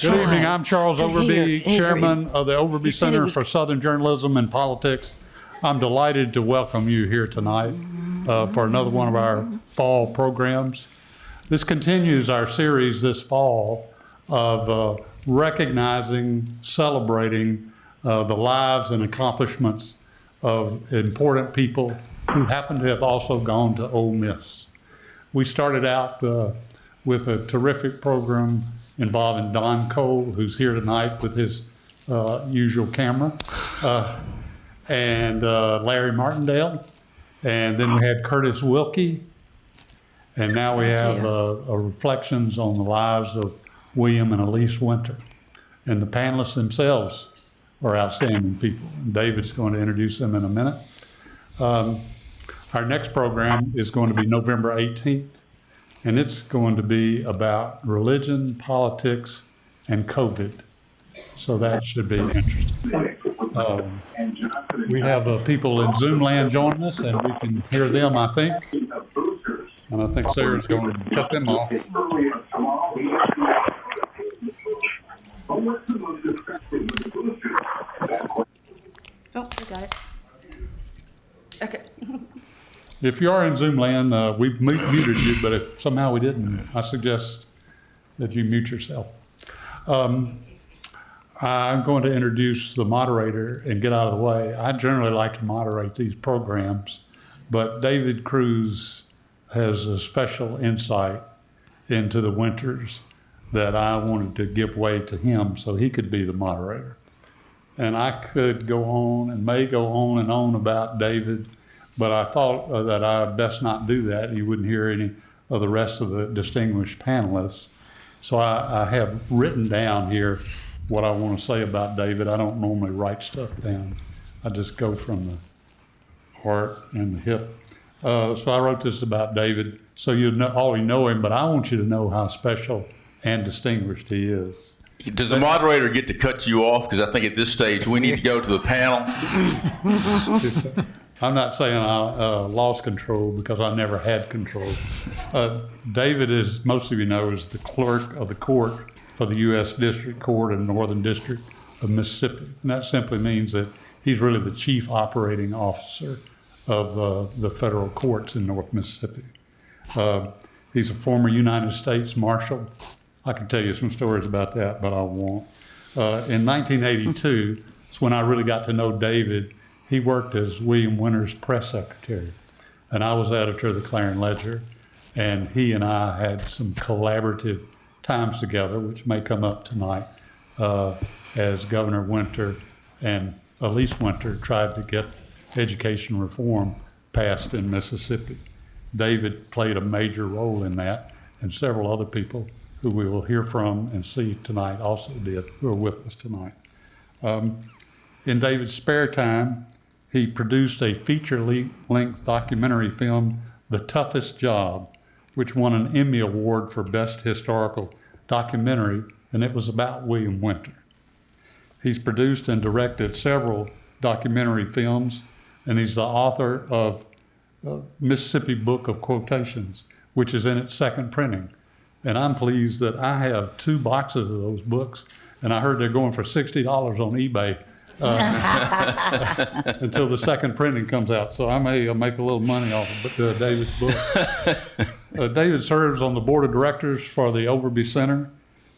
Good evening. I'm Charles Overby, hear Chairman of the Overby Center for Southern Journalism and Politics. I'm delighted to welcome you here tonight for another one of our fall programs. This continues our series this fall of recognizing, celebrating the lives and accomplishments of important people who happen to have also gone to Ole Miss. We started out with a terrific program involving Don Cole, who's here tonight with his usual camera, and Larry Martindale, and then we had Curtis Wilkie, and now we have reflections on the lives of William and Elise Winter. And the panelists themselves are outstanding people. David's going to introduce them in a minute. Our next program is going to be November 18th, and it's going to be about religion, politics, and COVID. So that should be interesting. We have people in Zoom land joining us, and we can hear them, I think. And I think Sarah's going to cut them off. Oh, we got it. Okay. If you are in Zoom land, we've muted you, but if somehow we didn't, I suggest that you mute yourself. I'm going to introduce the moderator and get out of the way. I generally like to moderate these programs, but David Cruz has a special insight into the Winters that I wanted to give way to him so he could be the moderator. And I could go on and may go on and on about David, but I thought that I'd best not do that. You wouldn't hear any of the rest of the distinguished panelists. So I have written down here what I want to say about David. I don't normally write stuff down. I just go from the heart and the hip. So I wrote this about David, so you already know him, but I want you to know how special and distinguished he is. Does the moderator get to cut you off? Because I think at this stage we need to go to the panel. I'm not saying I lost control because I never had control. David, as most of you know, is the clerk of the court for the U.S. District Court in the Northern District of Mississippi. And that simply means that he's really the chief operating officer of the federal courts in North Mississippi. He's a former United States Marshal. I can tell you some stories about that, but I won't. In 1982, it's when I really got to know David. He worked as William Winter's press secretary, and I was editor of the Clarion Ledger, and he and I had some collaborative times together, which may come up tonight, as Governor Winter and Elise Winter tried to get education reform passed in Mississippi. David played a major role in that, and several other people who we will hear from and see tonight also did, who are with us tonight. In David's spare time, he produced a feature-length documentary film, The Toughest Job, which won an Emmy Award for Best Historical Documentary, and it was about William Winter. He's produced and directed several documentary films, and he's the author of Mississippi Book of Quotations, which is in its second printing. And I'm pleased that I have 2 boxes of those books, and I heard they're going for $60 on eBay until the second printing comes out. So I may make a little money off of David's book. David serves on the board of directors for the Overby Center,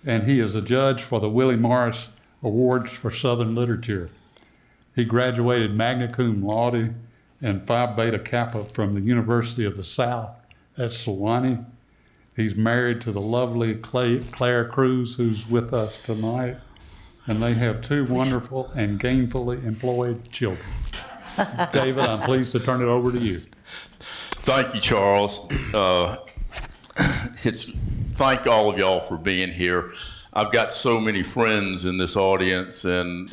and he is a judge for the Willie Morris Awards for Southern Literature. He graduated magna cum laude and Phi Beta Kappa from the University of the South at Sewanee. He's married to the lovely Claire Cruz, who's with us tonight, and they have 2 wonderful and gainfully employed children. David, I'm pleased to turn it over to you. Thank you, Charles. Thank all of y'all for being here. I've got so many friends in this audience, and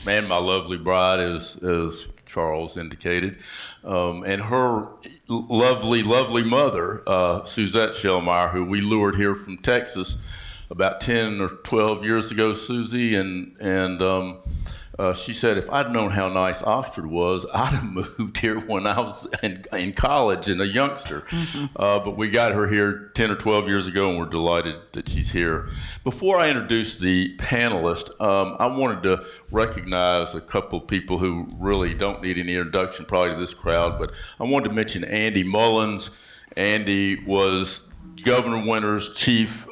my lovely bride, as Charles indicated, and her lovely mother, Suzette Shellmeyer, who we lured here from Texas about 10 or 12 years ago, Susie, and she said, if I'd known how nice Oxford was, I'd have moved here when I was in college and a youngster. But we got her here 10 or 12 years ago, and we're delighted that she's here. Before I introduce the panelists, I wanted to recognize a couple of people who really don't need any introduction probably to this crowd, but I wanted to mention Andy Mullins. Andy was Governor Winter's chief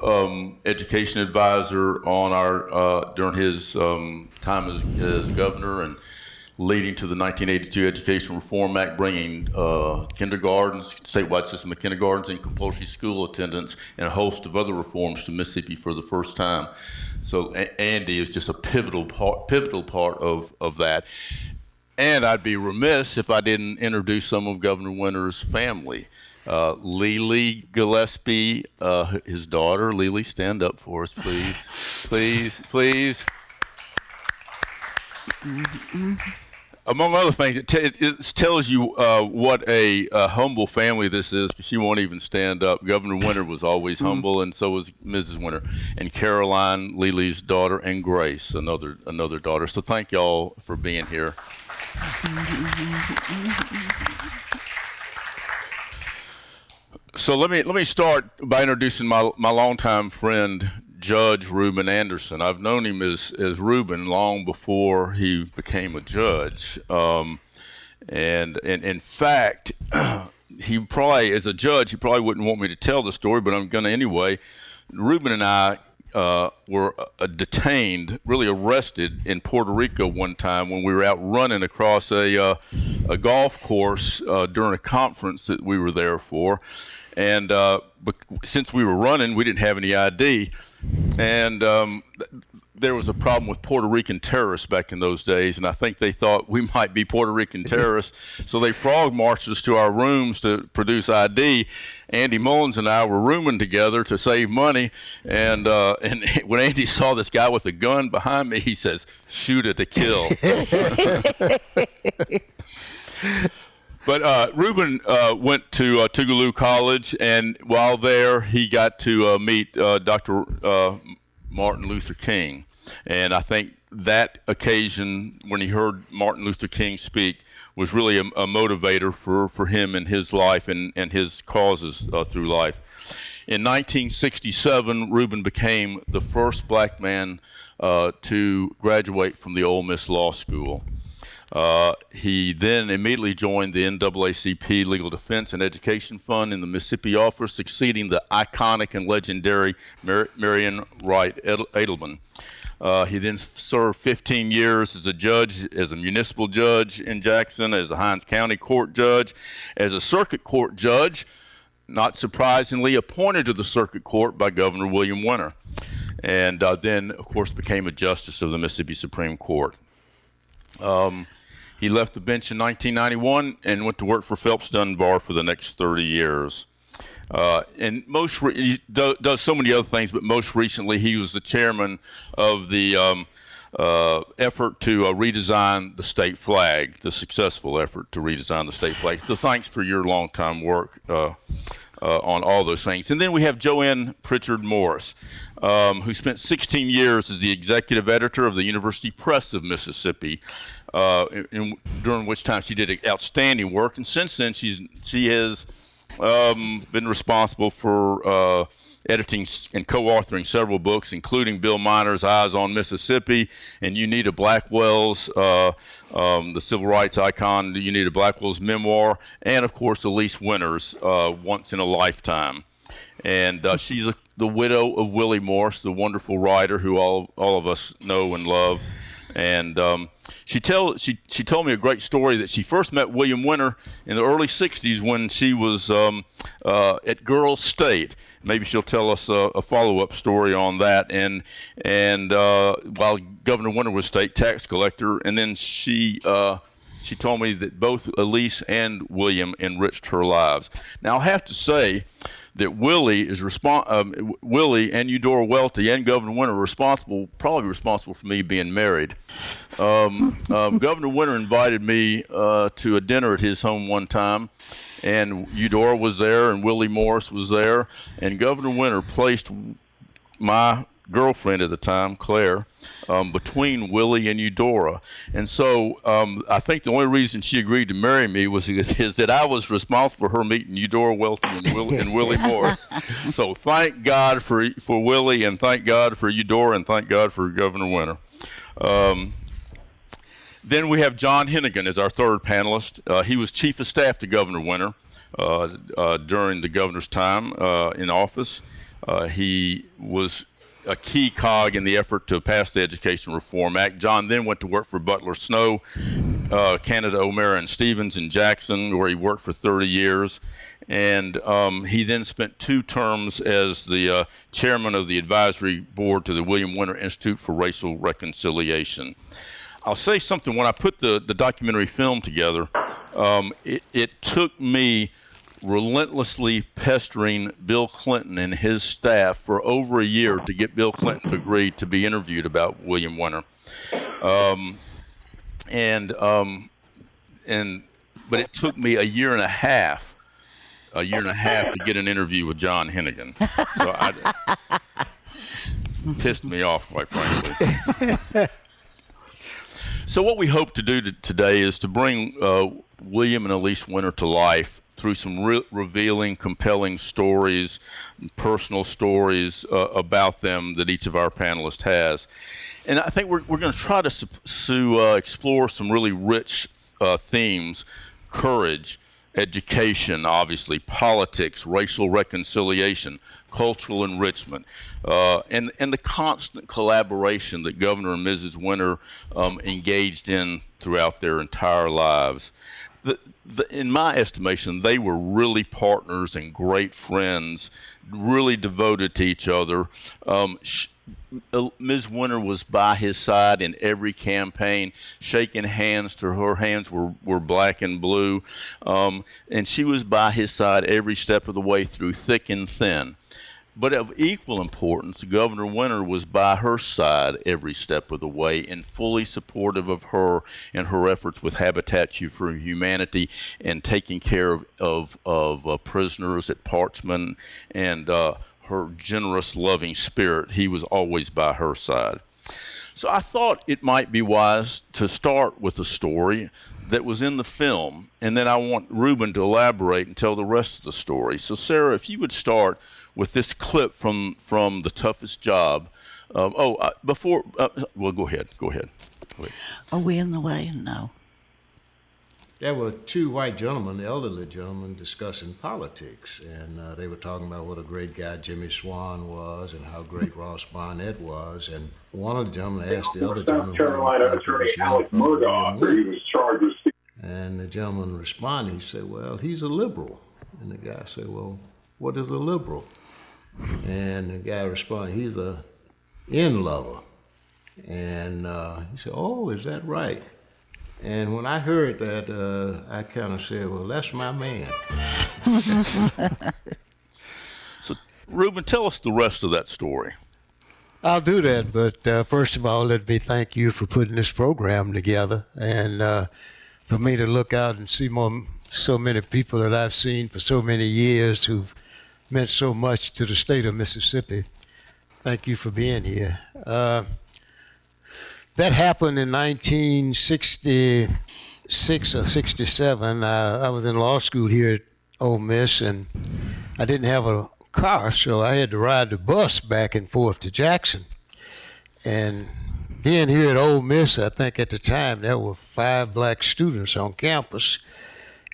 education advisor on our during his time as governor, and leading to the 1982 Education Reform Act, bringing kindergartens, statewide system of kindergartens, and compulsory school attendance, and a host of other reforms to Mississippi for the first time. So Andy is just a pivotal part of that. And I'd be remiss if I didn't introduce some of Governor Winter's family. Lily Gillespie, his daughter. Lily, stand up for us, please. Please. Among other things, it tells you what a humble family this is, because she won't even stand up. Governor Winter was always humble, and so was Mrs. Winter. And Caroline, Lily's daughter, and Grace, another daughter. So thank y'all for being here. So let me start by introducing my longtime friend, Judge Reuben Anderson. I've known him as Reuben long before he became a judge. And in fact, he probably, as a judge, he probably wouldn't want me to tell the story, but I'm going to anyway. Reuben and I were detained, really arrested in Puerto Rico one time when we were out running across a golf course during a conference that we were there for. And since we were running, we didn't have any ID. And there was a problem with Puerto Rican terrorists back in those days, and I think they thought we might be Puerto Rican terrorists. So they frog marched us to our rooms to produce ID. Andy Mullins and I were rooming together to save money. And when Andy saw this guy with a gun behind me, he says, "Shoot it to kill." But Reuben went to Tougaloo College, and while there, he got to meet Dr. Martin Luther King. And I think that occasion, when he heard Martin Luther King speak, was really a motivator for him in his life and his causes through life. In 1967, Reuben became the first black man to graduate from the Ole Miss Law School. He then immediately joined the NAACP Legal Defense and Education Fund in the Mississippi office, succeeding the iconic and legendary Marion Wright Edelman. He then served 15 years as a judge, as a municipal judge in Jackson, as a Hinds County Court judge, as a circuit court judge, not surprisingly appointed to the circuit court by Governor William Winter, and then, of course, became a justice of the Mississippi Supreme Court. He left the bench in 1991 and went to work for Phelps Dunbar for the next 30 years. And he does so many other things, but most recently he was the chairman of the effort to redesign the state flag, the successful effort to redesign the state flag. So thanks for your long-time work on all those things. And then we have JoAnne Prichard Morris, who spent 16 years as the executive editor of the University Press of Mississippi, during which time she did outstanding work. And since then, she has been responsible for editing and co-authoring several books, including Bill Miner's Eyes on Mississippi and Unita Blackwell's, the civil rights icon, Unita Blackwell's memoir, and of course Elise Winter's Once in a Lifetime. And she's the widow of Willie Morse, the wonderful writer who all of us know and love. And she told me a great story that she first met William Winter in the early 60s when she was at Girls State. Maybe she'll tell us a follow-up story on that. And while Governor Winter was state tax collector, and then she told me that both Elise and William enriched her lives. Now I have to say that Willie and Eudora Welty and Governor Winter are probably responsible for me being married. Governor Winter invited me to a dinner at his home one time, and Eudora was there and Willie Morris was there, and Governor Winter placed my girlfriend at the time, Claire, between Willie and Eudora. And so I think the only reason she agreed to marry me is that I was responsible for her meeting Eudora Welty and Willie Morris. So thank God for Willie, and thank God for Eudora, and thank God for Governor Winter. Then we have John Hennigan as our third panelist. He was Chief of Staff to Governor Winter during the governor's time in office. He was a key cog in the effort to pass the Education Reform Act. John then went to work for Butler Snow, Canada, O'Mara, and Stevens in Jackson, where he worked for 30 years. And he then spent 2 terms as the chairman of the advisory board to the William Winter Institute for Racial Reconciliation. I'll say something. When I put the documentary film together, it took me relentlessly pestering Bill Clinton and his staff for over a year to get Bill Clinton to agree to be interviewed about William Winter. But it took me a year and a half to get an interview with John Hennigan. So pissed me off, quite frankly. So what we hope to do today is to bring William and Elise Winter to life through some revealing, compelling stories, personal stories about them that each of our panelists has. And I think we're going to try to explore some really rich themes: courage, education, obviously, politics, racial reconciliation, cultural enrichment, and the constant collaboration that Governor and Mrs. Winter engaged in throughout their entire lives. In my estimation, they were really partners and great friends, really devoted to each other. Ms. Winter was by his side in every campaign, shaking hands till her hands were black and blue. And she was by his side every step of the way through thick and thin. But of equal importance, Governor Winter was by her side every step of the way and fully supportive of her and her efforts with Habitat for Humanity and taking care of prisoners at Parchman, and her generous, loving spirit. He was always by her side. So I thought it might be wise to start with a story that was in the film, and then I want Reuben to elaborate and tell the rest of the story. So Sarah, if you would start with this clip from The Toughest Job. Well, go ahead. Are we in the way? No. There were 2 white gentlemen, elderly gentlemen, discussing politics, and they were talking about what a great guy Jimmy Swan was and how great Ross Barnett was. And one of the gentlemen asked the other gentleman, and the gentleman responded, he said, "Well, he's a liberal." And the guy said, "Well, what is a liberal?" And the guy responded, "He's a in lover." And he said, "Oh, is that right?" And when I heard that, I kind of said, "Well, that's my man." So, Reuben, tell us the rest of that story. I'll do that, but first of all, let me thank you for putting this program together, and for me to look out and see so many people that I've seen for so many years who've meant so much to the state of Mississippi. Thank you for being here. That happened in 1966 or 67. I was in law school here at Ole Miss, and I didn't have a car, so I had to ride the bus back and forth to Jackson. And being here at Ole Miss, I think at the time there were 5 black students on campus.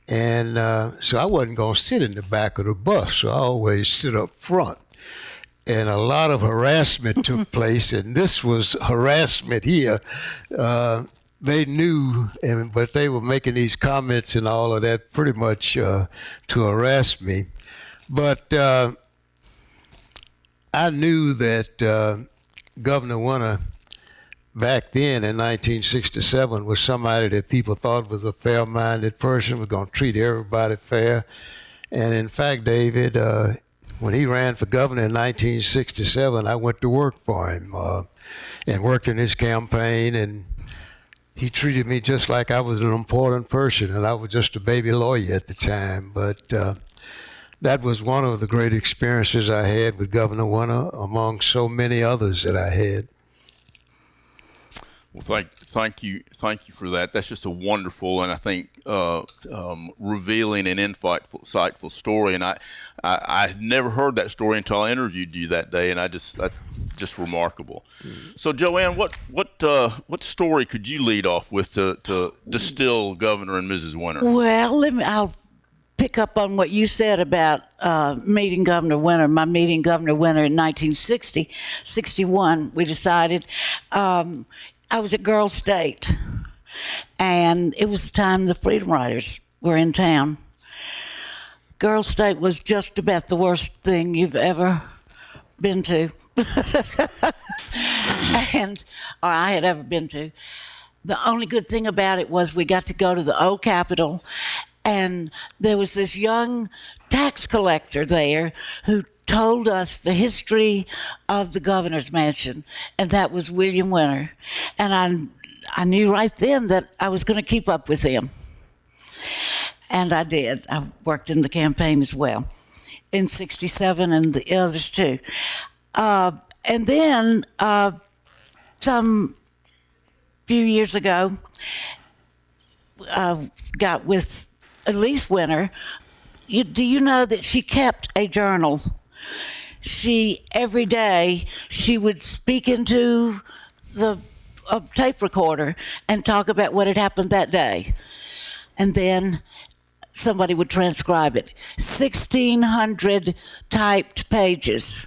And so I wasn't going to sit in the back of the bus, so I always sit up front. And a lot of harassment took place, and this was harassment here. They knew, but they were making these comments and all of that pretty much to harass me. But I knew that Governor Winter back then in 1967 was somebody that people thought was a fair-minded person, was going to treat everybody fair. And in fact, David, when he ran for governor in 1967, I went to work for him and worked in his campaign, and he treated me just like I was an important person, and I was just a baby lawyer at the time. But that was one of the great experiences I had with Governor Winter, among so many others that I had. Well, thank you for that. That's just a wonderful and I think revealing and insightful story. And I had never heard that story until I interviewed you that day, and that's just remarkable. So, JoAnne, what story could you lead off with to distill Governor and Mrs. Winter? Well, I'll pick up on what you said about meeting Governor Winter. My meeting Governor Winter in 1961, we decided. I was at Girl State, and it was the time the Freedom Riders were in town. Girl State was just about the worst thing you've ever been to, or I had ever been to. The only good thing about it was we got to go to the old Capitol, and there was this young tax collector there who told us the history of the governor's mansion, and that was William Winter. And I knew right then that I was going to keep up with him. And I did. I worked in the campaign as well, in 67 and the others too. And then some few years ago, I got with Elise Winter. Do you know that she kept a journal? Every day, she would speak into a tape recorder and talk about what had happened that day. And then somebody would transcribe it. 1,600 typed pages.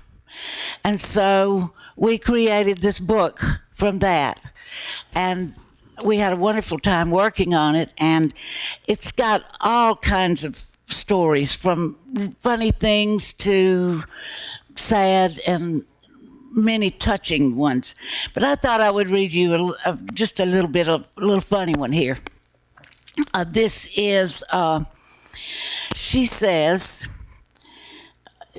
And so we created this book from that. And we had a wonderful time working on it. And it's got all kinds of stories, from funny things to sad and many touching ones. But I thought I would read you just a little funny one here. This is, she says,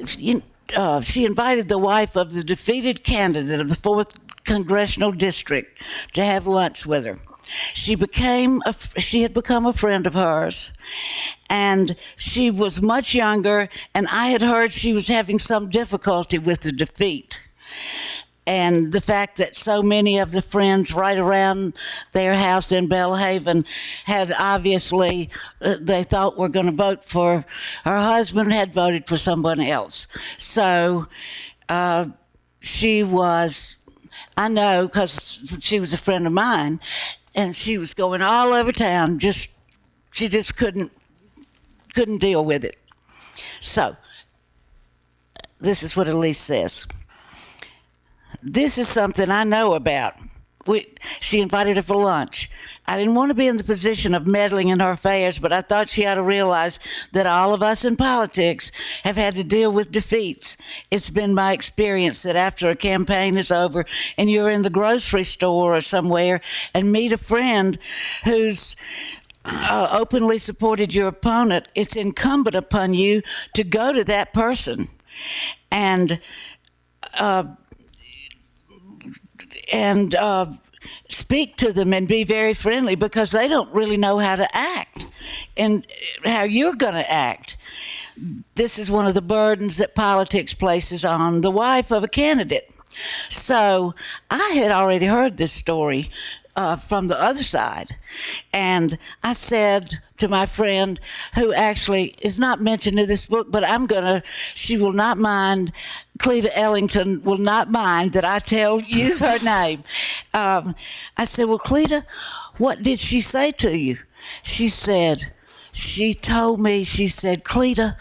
she invited the wife of the defeated candidate of the 4th Congressional District to have lunch with her. She had become a friend of hers, and she was much younger, and I had heard she was having some difficulty with the defeat. And the fact that so many of the friends right around their house in Belhaven had obviously, they thought were going to vote for, her husband had voted for someone else. So she was, I know because she was a friend of mine, and she was going all over town. She just couldn't deal with it. So this is what Elise says. This is something I know about. She invited her for lunch. I didn't want to be in the position of meddling in her affairs, but I thought she ought to realize that all of us in politics have had to deal with defeats. It's been my experience that after a campaign is over and you're in the grocery store or somewhere and meet a friend who's openly supported your opponent, it's incumbent upon you to go to that person and speak to them and be very friendly, because they don't really know how to act and how you're going to act. This is one of the burdens that politics places on the wife of a candidate. So I had already heard this story from the other side. And I said to my friend, who actually is not mentioned in this book, but she will not mind, Cleta Ellington will not mind that I use her name. I said, well, Cleta, what did she say to you? She told me, Cleta,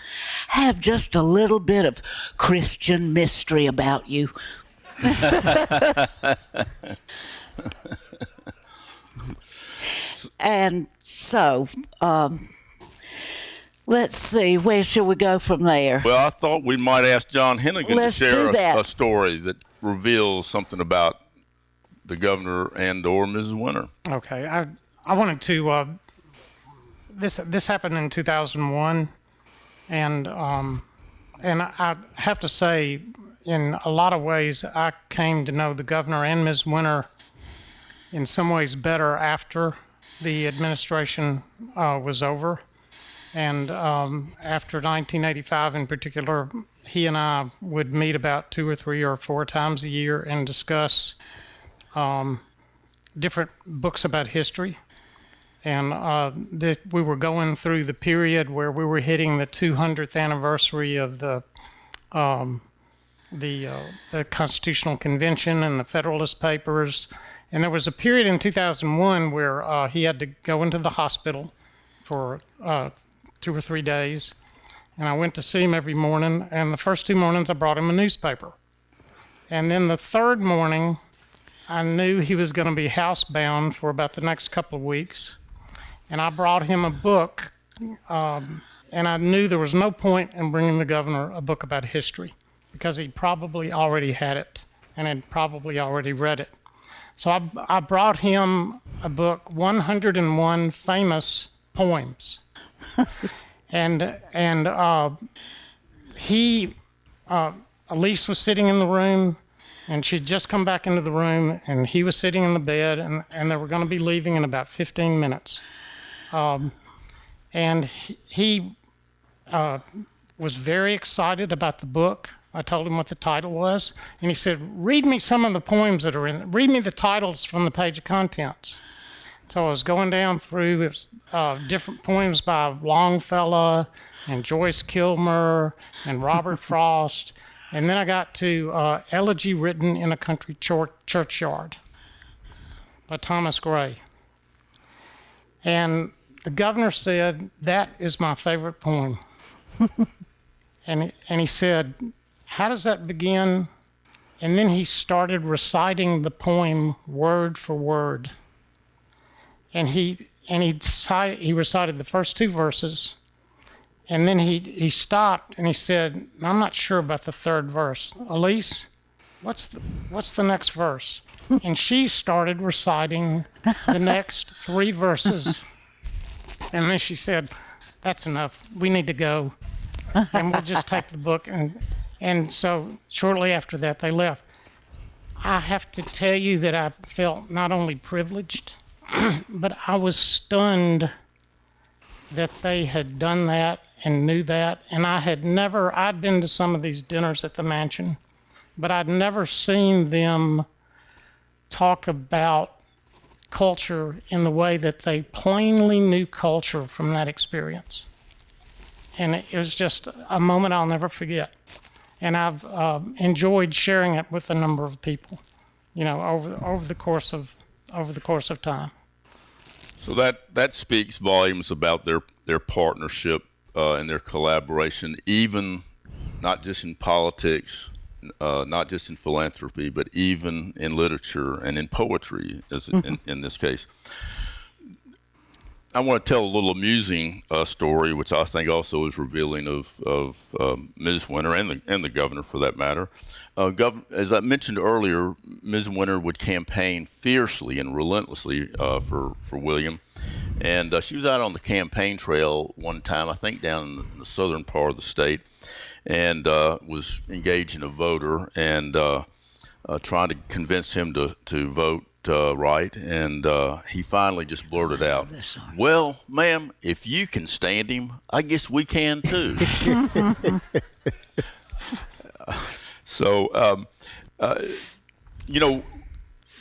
have just a little bit of Christian mystery about you. And so, let's see, where shall we go from there? Well, I thought we might ask John Hennigan to share a story that reveals something about the governor and or Mrs. Winter. Okay, I wanted to. This happened in 2001, and I have to say, in a lot of ways, I came to know the governor and Ms. Winter in some ways better after the administration was over. And after 1985 in particular, he and I would meet about 2 or 3 or 4 times a year and discuss different books about history. And we were going through the period where we were hitting the 200th anniversary of the Constitutional Convention and the Federalist Papers. And there was a period in 2001 where he had to go into the hospital for 2 or 3 days. And I went to see him every morning. And the first 2 mornings, I brought him a newspaper. And then the third morning, I knew he was going to be housebound for about the next couple of weeks. And I brought him a book. And I knew there was no point in bringing the governor a book about history because he probably already had it and had probably already read it. So I brought him a book, 101 Famous Poems. Elise was sitting in the room, and she'd just come back into the room, and he was sitting in the bed, and they were going to be leaving in about 15 minutes. And he was very excited about the book. I told him what the title was, and he said, read me some of the poems that are in it. Read me the titles from the page of contents. So I was going down through different poems by Longfellow and Joyce Kilmer and Robert Frost, and then I got to Elegy Written in a Country Churchyard by Thomas Gray. And the governor said, that is my favorite poem. and he said, how does that begin? And then he started reciting the poem word for word. And he recited the first 2 verses, and then he stopped and he said, I'm not sure about the 3rd verse. Elise, what's the next verse? And she started reciting the next 3 verses. And then she said, that's enough. We need to go. And we'll just take the book. And so shortly after that, they left. I have to tell you that I felt not only privileged, but I was stunned that they had done that and knew that. And I'd been to some of these dinners at the mansion, but I'd never seen them talk about culture in the way that they plainly knew culture from that experience. And it was just a moment I'll never forget. And I've enjoyed sharing it with a number of people, over the course of time. So that speaks volumes about their partnership and their collaboration, even not just in politics, not just in philanthropy, but even in literature and in poetry, as in this case. I want to tell a little amusing story, which I think also is revealing of Ms. Winter and the governor, for that matter. As I mentioned earlier, Ms. Winter would campaign fiercely and relentlessly for William, and she was out on the campaign trail one time, I think down in the southern part of the state, and was engaging a voter and trying to convince him to vote right, and he finally just blurted out, well, ma'am, if you can stand him, I guess we can too. So,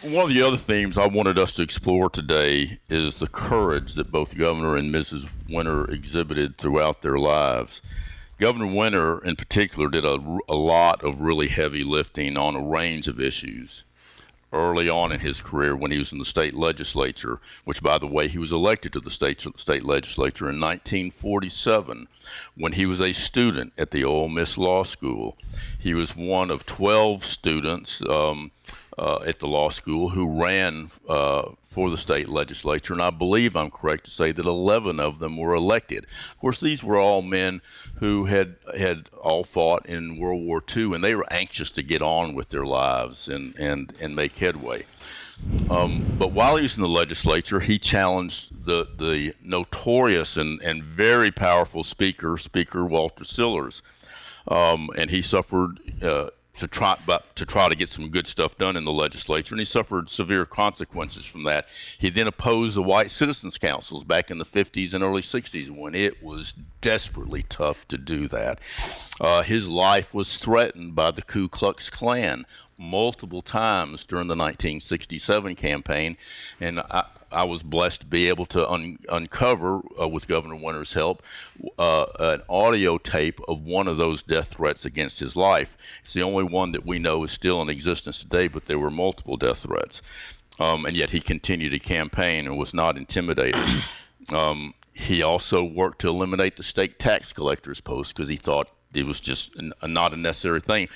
one of the other themes I wanted us to explore today is the courage that both Governor and Mrs. Winter exhibited throughout their lives. Governor Winter, in particular, did a lot of really heavy lifting on a range of issues early on in his career when he was in the state legislature, which, by the way, he was elected to the state legislature in 1947 when he was a student at the Ole Miss Law School. He was one of 12 students at the law school who ran for the state legislature, and I believe I'm correct to say that 11 of them were elected. Of course, these were all men who had all fought in World War II, and they were anxious to get on with their lives and make headway. But while he was in the legislature, he challenged the notorious and very powerful Speaker Walter Sillars, and he suffered to try to get some good stuff done in the legislature, and he suffered severe consequences from that. He then opposed the white citizens councils back in the 50s and early 60s when it was desperately tough to do that. His life was threatened by the Ku Klux Klan multiple times during the 1967 campaign, and I was blessed to be able to uncover, with Governor Winter's help, an audio tape of one of those death threats against his life. It's the only one that we know is still in existence today, but there were multiple death threats. And yet he continued to campaign and was not intimidated. He also worked to eliminate the state tax collector's post because he thought it was just not a necessary thing.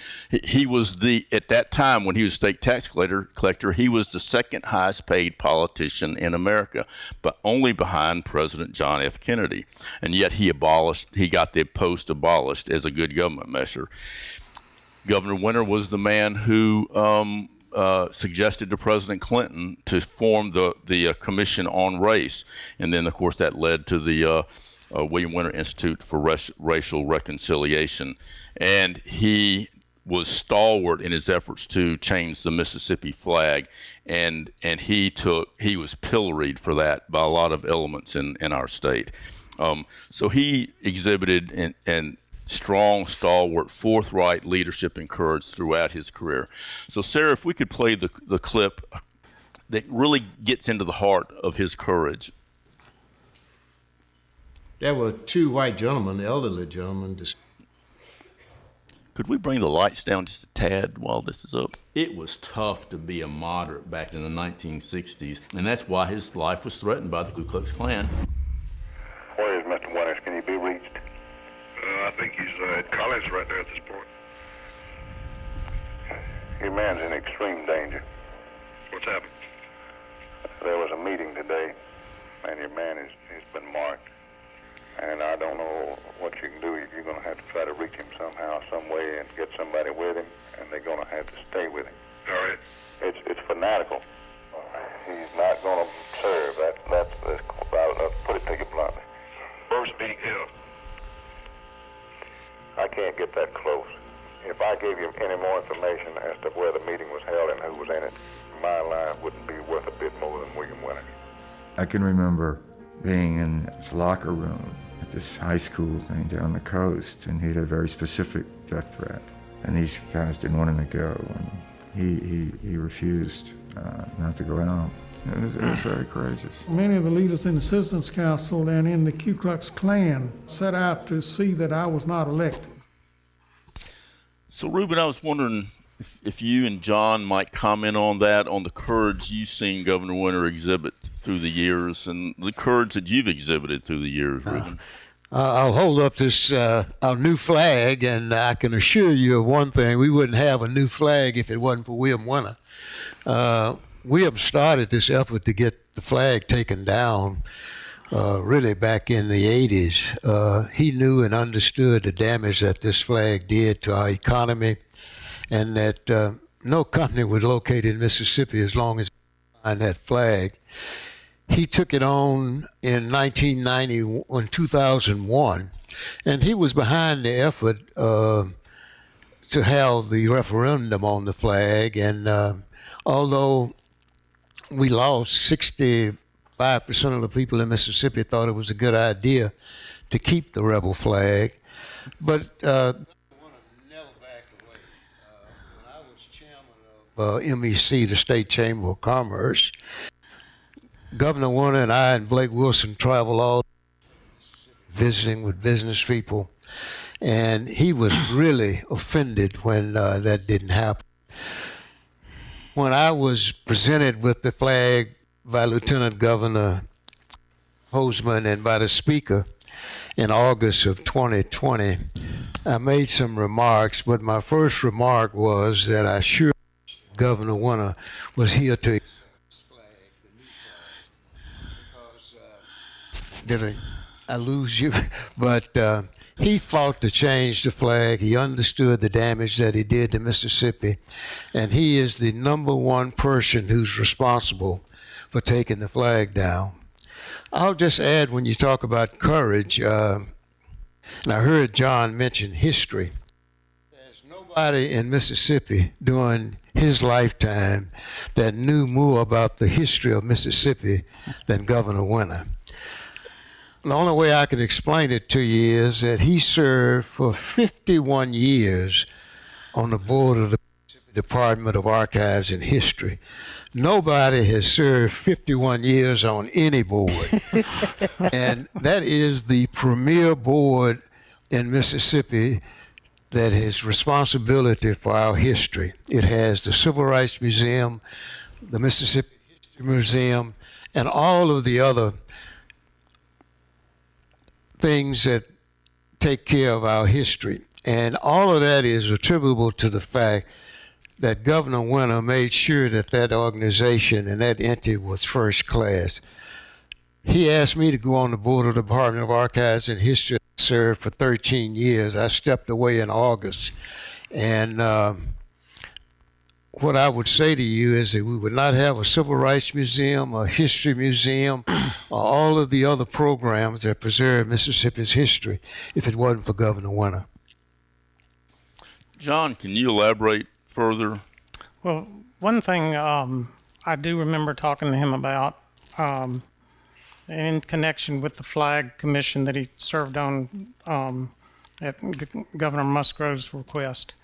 He was at that time when he was state tax collector, he was the second highest paid politician in America, but only behind President John F. Kennedy. And yet he got the post abolished as a good government measure. Governor Winter was the man who suggested to President Clinton to form the Commission on Race. And then, of course, that led to the William Winter Institute for Racial Reconciliation, and he was stalwart in his efforts to change the Mississippi flag, and he was pilloried for that by a lot of elements in our state. So he exhibited and strong, stalwart, forthright leadership and courage throughout his career. So Sarah, if we could play the clip that really gets into the heart of his courage. There were two white gentlemen, elderly gentlemen. Could we bring the lights down just a tad while this is up? It was tough to be a moderate back in the 1960s, and that's why his life was threatened by the Ku Klux Klan. Where is Mr. Winters? Can he be reached? I think he's at college right there at this point. Your man's in extreme danger. What's happened? There was a meeting today, and your man he's been marked. And I don't know what you can do. You're going to have to try to reach him somehow, some way, and get somebody with him, and they're going to have to stay with him. All right. It's fanatical. He's not going to serve. That's I'll put it to you bluntly. Where was the meeting held? I can't get that close. If I gave you any more information as to where the meeting was held and who was in it, my life wouldn't be worth a bit more than William Winter. I can remember being in his locker room at this high school thing down the coast, and he had a very specific death threat, and these guys didn't want him to go, and he refused not to go out. It was very courageous. Many of the leaders in the Citizens Council and in the Ku Klux Klan set out to see that I was not elected. So, Reuben, I was wondering if you and John might comment on that, on the courage you've seen Governor Winter exhibit through the years and the courage that you've exhibited through the years, Reuben. I'll hold up this our new flag, and I can assure you of one thing: we wouldn't have a new flag if it wasn't for William Winter. William started this effort to get the flag taken down really back in the 80s. He knew and understood the damage that this flag did to our economy, and that no company would locate in Mississippi as long as it had that flag. He took it on in 1990, in 2001, and he was behind the effort to have the referendum on the flag. And although we lost, 65% of the people in Mississippi thought it was a good idea to keep the rebel flag, but when I was chairman of MEC, the State Chamber of Commerce, Governor Winter and I and Blake Wilson traveled all visiting with business people, and he was really offended when that didn't happen. When I was presented with the flag by Lieutenant Governor Hoseman and by the Speaker in August of 2020, I made some remarks, but my first remark was that I sure Governor Winter was here to accept this flag, the new flag, because did I lose you? But he fought to change the flag. He understood the damage that he did to Mississippi, and he is the number one person who's responsible for taking the flag down. I'll just add, when you talk about courage, and I heard John mention history, there's nobody nobody in Mississippi during his lifetime that knew more about the history of Mississippi than Governor Winter. The only way I can explain it to you is that he served for 51 years on the board of the Department of Archives and History. Nobody has served 51 years on any board. And that is the premier board in Mississippi that has responsibility for our history. It has the Civil Rights Museum, the Mississippi History Museum, and all of the other things that take care of our history. And all of that is attributable to the fact that Governor Winter made sure that that organization and that entity was first class. He asked me to go on the board of the Department of Archives and History. I served for 13 years. I stepped away in August. And what I would say to you is that we would not have a Civil Rights Museum, a History Museum, or all of the other programs that preserve Mississippi's history if it wasn't for Governor Winter. John, can you elaborate further? Well, one thing I do remember talking to him about in connection with the Flag Commission that he served on at Governor Musgrove's request.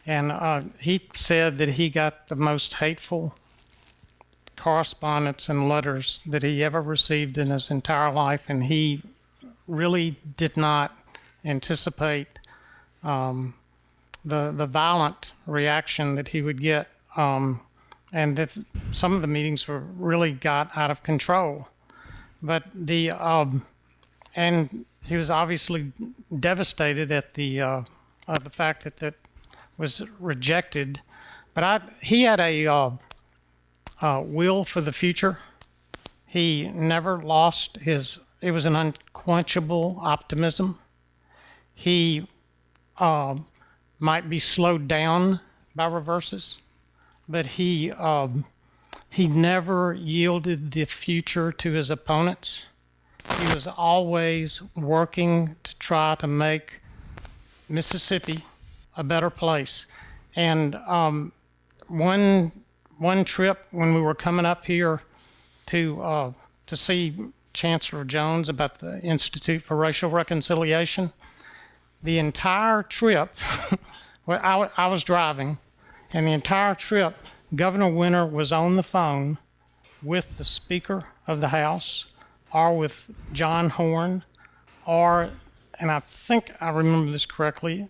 And he said that he got the most hateful correspondence and letters that he ever received in his entire life, and he really did not anticipate the violent reaction that he would get, and that some of the meetings were really got out of control. But and he was obviously devastated at the fact that that was rejected. But he had a will for the future. He never lost his. It was an unquenchable optimism. He might be slowed down by reverses, but he never yielded the future to his opponents. He was always working to try to make Mississippi a better place. And one trip when we were coming up here to see Chancellor Jones about the Institute for Racial Reconciliation, the entire trip, well, I was driving, and the entire trip, Governor Winter was on the phone with the Speaker of the House, or with John Horn, or, and I think I remember this correctly,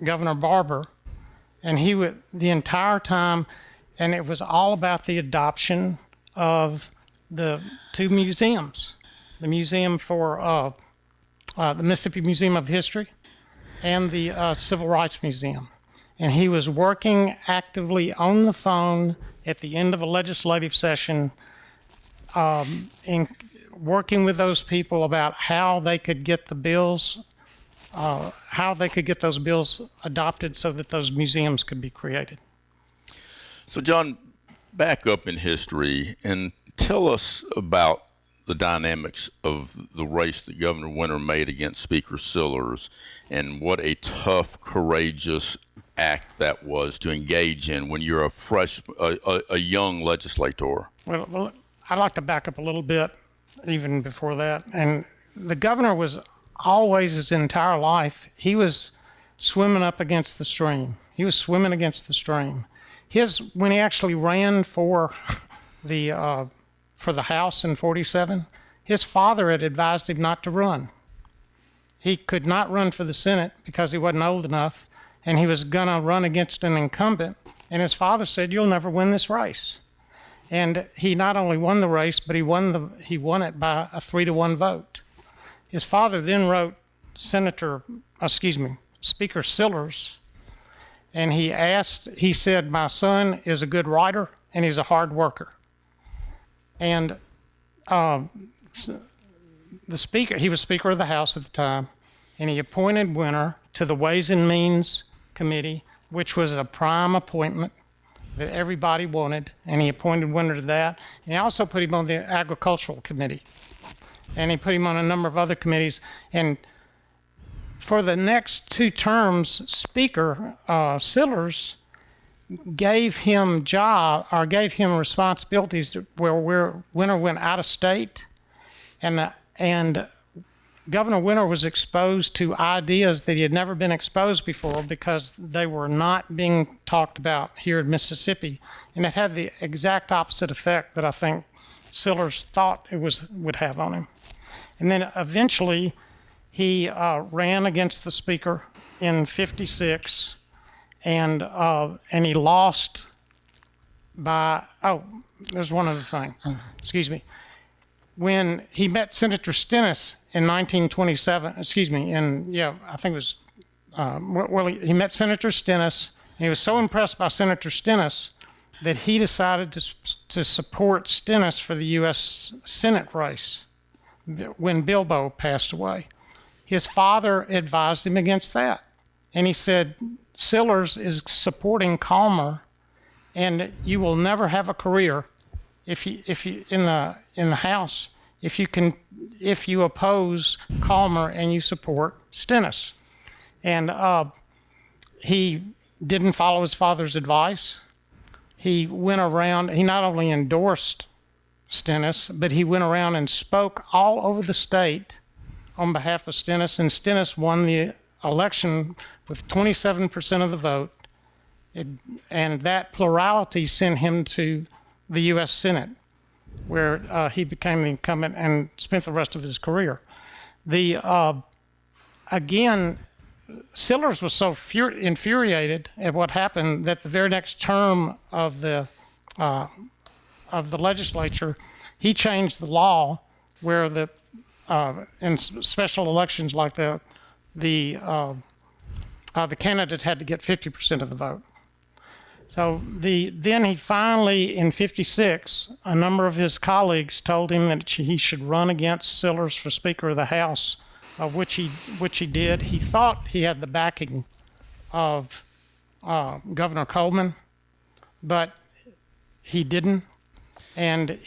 Governor Barber, and he would, the entire time, and it was all about the adoption of the two museums, the Museum for, the Mississippi Museum of History, and the Civil Rights Museum. And he was working actively on the phone at the end of a legislative session, in working with those people about how they could get the bills, how they could get those bills adopted so that those museums could be created. So, John, back up in history and tell us about the dynamics of the race that Governor Winter made against Speaker Sillars, and what a tough, courageous act that was to engage in when you're a young legislator. Well, I'd like to back up a little bit, even before that. And the governor was always, his entire life, he was swimming up against the stream. He was swimming against the stream. When he actually ran for the House in 47, his father had advised him not to run. He could not run for the Senate because he wasn't old enough, and he was gonna run against an incumbent, and his father said, "You'll never win this race." And he not only won the race, but he won it by a 3-1 vote. His father then wrote Speaker Sillars, and he said, "My son is a good writer and he's a hard worker." And the Speaker, he was Speaker of the House at the time, and he appointed Winter to the Ways and Means Committee, which was a prime appointment that everybody wanted, and he appointed Winter to that. And he also put him on the Agricultural Committee, and he put him on a number of other committees. And for the next 2 terms, Speaker Sillars gave him responsibilities where Winter went out of state, and Governor Winter was exposed to ideas that he had never been exposed before because they were not being talked about here in Mississippi, and it had the exact opposite effect that I think Sillars thought it would have on him. And then eventually he ran against the Speaker in '56. And he lost by, there's one other thing. Excuse me. When he met Senator Stennis in 1927, I think it was, he met Senator Stennis, and he was so impressed by Senator Stennis that he decided to support Stennis for the U.S. Senate race when Bilbo passed away. His father advised him against that, and he said, Sillars is supporting Calmer, and you will never have a career if you in the House if you oppose Calmer and you support Stennis. And he didn't follow his father's advice. He went around. He not only endorsed Stennis, but he went around and spoke all over the state on behalf of Stennis, and Stennis won the election with 27% of the vote, and that plurality sent him to the U.S. Senate, where he became the incumbent and spent the rest of his career. Again, Sillars was so infuriated at what happened that the very next term of the legislature, he changed the law where in special elections like the candidate had to get 50% of the vote. So then he finally, in '56, a number of his colleagues told him that he should run against Sillars for Speaker of the House, which he did. He thought he had the backing of Governor Coleman, but he didn't, and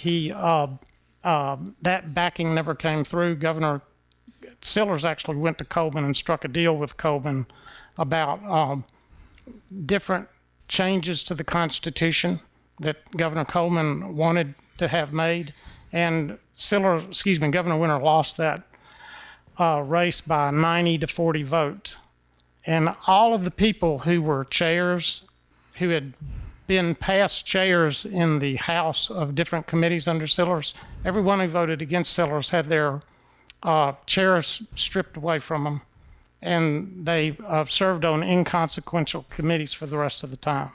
that backing never came through. Governor Sillars actually went to Coleman and struck a deal with Coleman about different changes to the Constitution that Governor Coleman wanted to have made, and Governor Winter lost that race by 90 to 40 vote. And all of the people who were chairs, who had been past chairs in the House of different committees under Sillars, everyone who voted against Sillars had their chairs stripped away from them, and they served on inconsequential committees for the rest of the time.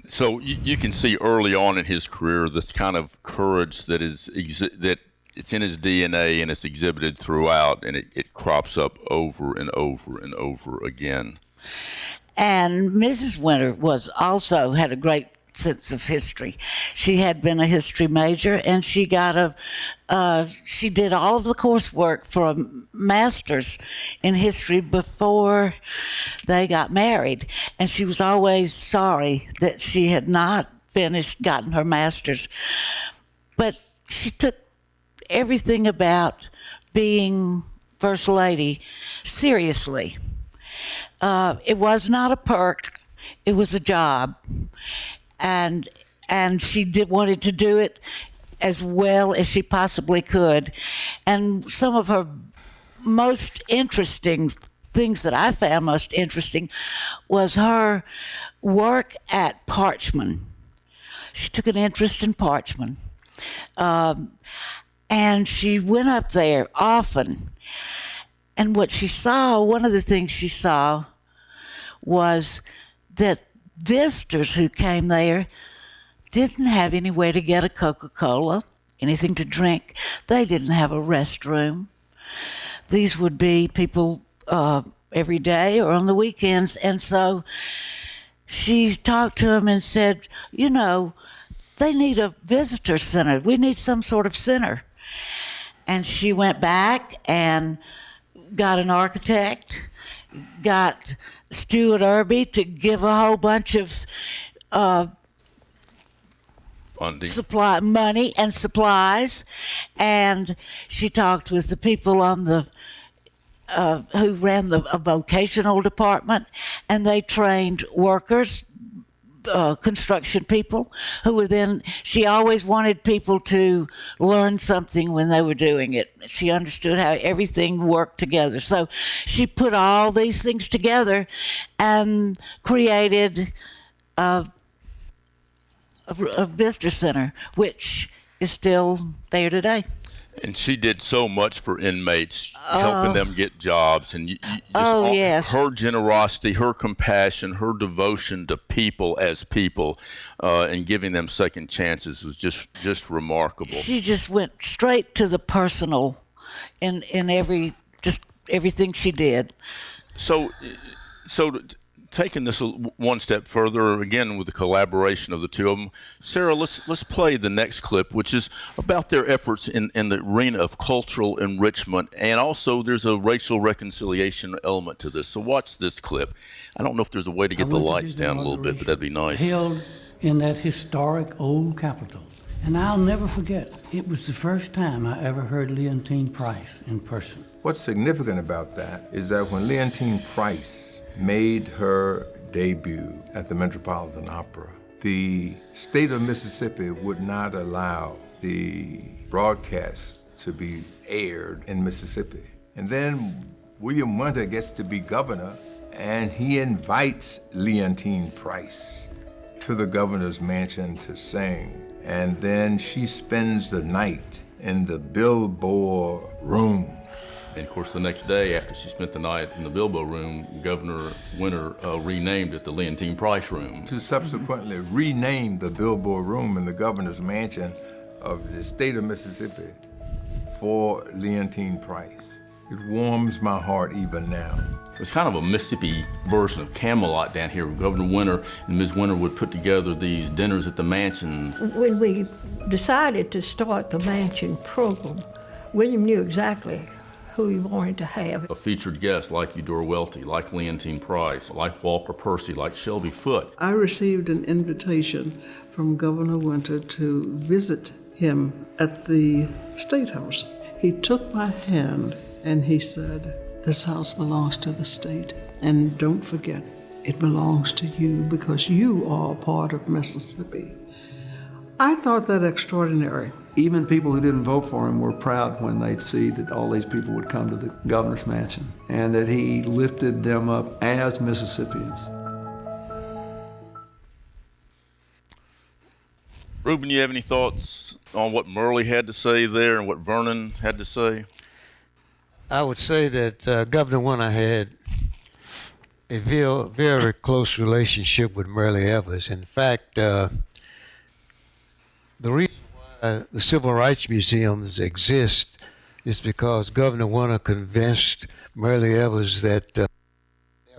So you can see early on in his career this kind of courage that it's in his DNA and it's exhibited throughout, and it crops up over and over and over again. And Mrs. Winter had a great sense of history. She had been a history major, and she got she did all of the coursework for a master's in history before they got married. And she was always sorry that she had not gotten her master's. But she took everything about being First Lady seriously. It was not a perk, it was a job. And she wanted to do it as well as she possibly could. And some of her most interesting things that I found most interesting was her work at Parchman. She took an interest in Parchman. And she went up there often. And one of the things she saw was that visitors who came there didn't have any way to get a Coca-Cola, anything to drink. They didn't have a restroom. These would be people every day or on the weekends. And so she talked to them and said, they need a visitor center. We need some sort of center. And she went back and got an architect, got Stuart Irby to give a whole bunch of money and supplies, and she talked with the people on the who ran a vocational department, and they trained workers, construction people, who were then, she always wanted people to learn something when they were doing it. She understood how everything worked together. So she put all these things together and created a visitor center, which is still there today. And she did so much for inmates, helping them get jobs. And Yes. Her generosity, her compassion, her devotion to people as people, and giving them second chances was just remarkable. She just went straight to the personal in everything she did. So taking this one step further, again with the collaboration of the two of them, Sarah, let's play the next clip, which is about their efforts in the arena of cultural enrichment, and also there's a racial reconciliation element to this. So watch this clip. I don't know if there's a way to get the lights down a little bit, but that'd be nice. Held in that historic old Capitol. And I'll never forget, it was the first time I ever heard Leontine Price in person. What's significant about that is that when Leontine Price made her debut at the Metropolitan Opera, the state of Mississippi would not allow the broadcast to be aired in Mississippi. And then William Winter gets to be governor, and he invites Leontine Price to the governor's mansion to sing. And then she spends the night in the Billboard room. And of course, the next day, after she spent the night in the Bilbo room, Governor Winter renamed it the Leontine Price Room. To subsequently rename the Bilbo room in the governor's mansion of the state of Mississippi for Leontine Price. It warms my heart even now. It's kind of a Mississippi version of Camelot down here. Governor Winter and Ms. Winter would put together these dinners at the mansion. When we decided to start the mansion program, William knew exactly who he wanted to have. A featured guest like Eudora Welty, like Leontine Price, like Walker Percy, like Shelby Foote. I received an invitation from Governor Winter to visit him at the State House. He took my hand and he said, "This house belongs to the state, and don't forget, it belongs to you because you are a part of Mississippi." I thought that extraordinary. Even people who didn't vote for him were proud when they'd see that all these people would come to the governor's mansion and that he lifted them up as Mississippians. Reuben, you have any thoughts on what Murley had to say there and what Vernon had to say? I would say that Governor Winter had a very close relationship with Murley Evers. In fact, the reason why the Civil Rights Museums exist is because Governor Winter convinced Murley Evers that their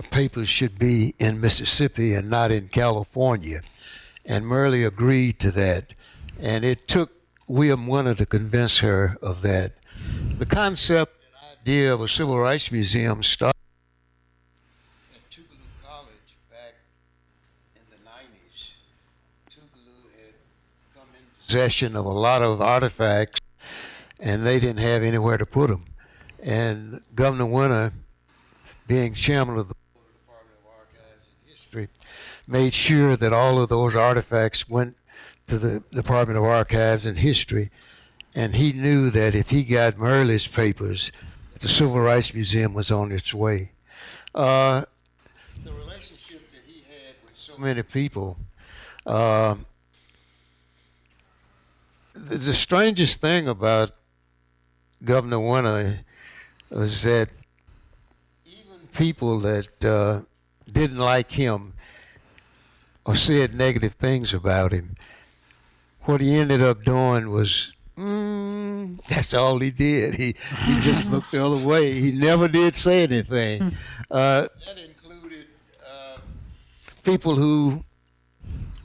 papers should be in Mississippi and not in California. And Murley agreed to that. And it took William Winter to convince her of that. The concept and idea of a Civil Rights Museum started at Tougaloo College back in the 90s. Tougaloo had come in possession of a lot of artifacts, and they didn't have anywhere to put them. And Governor Winter, being chairman of the Department of Archives and History, made sure that all of those artifacts went to the Department of Archives and History. And he knew that if he got Murley's papers, the Civil Rights Museum was on its way. The relationship that he had with so many people, the strangest thing about Governor Winter was that even people that didn't like him or said negative things about him, what he ended up doing was, that's all he did. He just looked the other way. He never did say anything. That included people who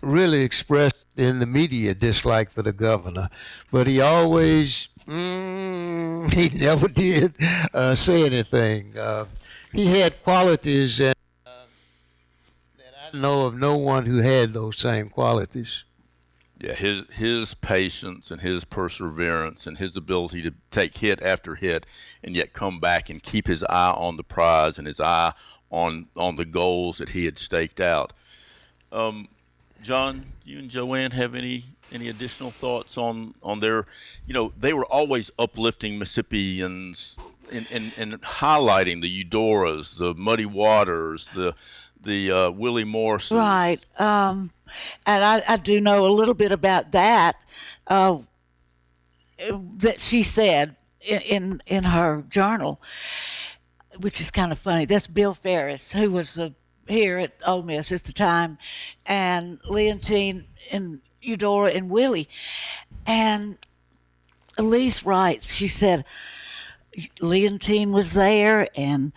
really expressed in the media dislike for the governor, but he always, he never did say anything. He had qualities that I know of no one who had those same qualities. Yeah, his patience and his perseverance and his ability to take hit after hit and yet come back and keep his eye on the prize and his eye on the goals that he had staked out. John, you and JoAnne have any additional thoughts on their, they were always uplifting Mississippians and highlighting the Eudoras, the Muddy Waters, the Willie Morses. Right. And I do know a little bit about that, that she said in her journal, which is kind of funny. That's Bill Ferris, who was here at Ole Miss at the time, and Leontine and Eudora and Willie. And Elise writes, she said, Leontine was there, and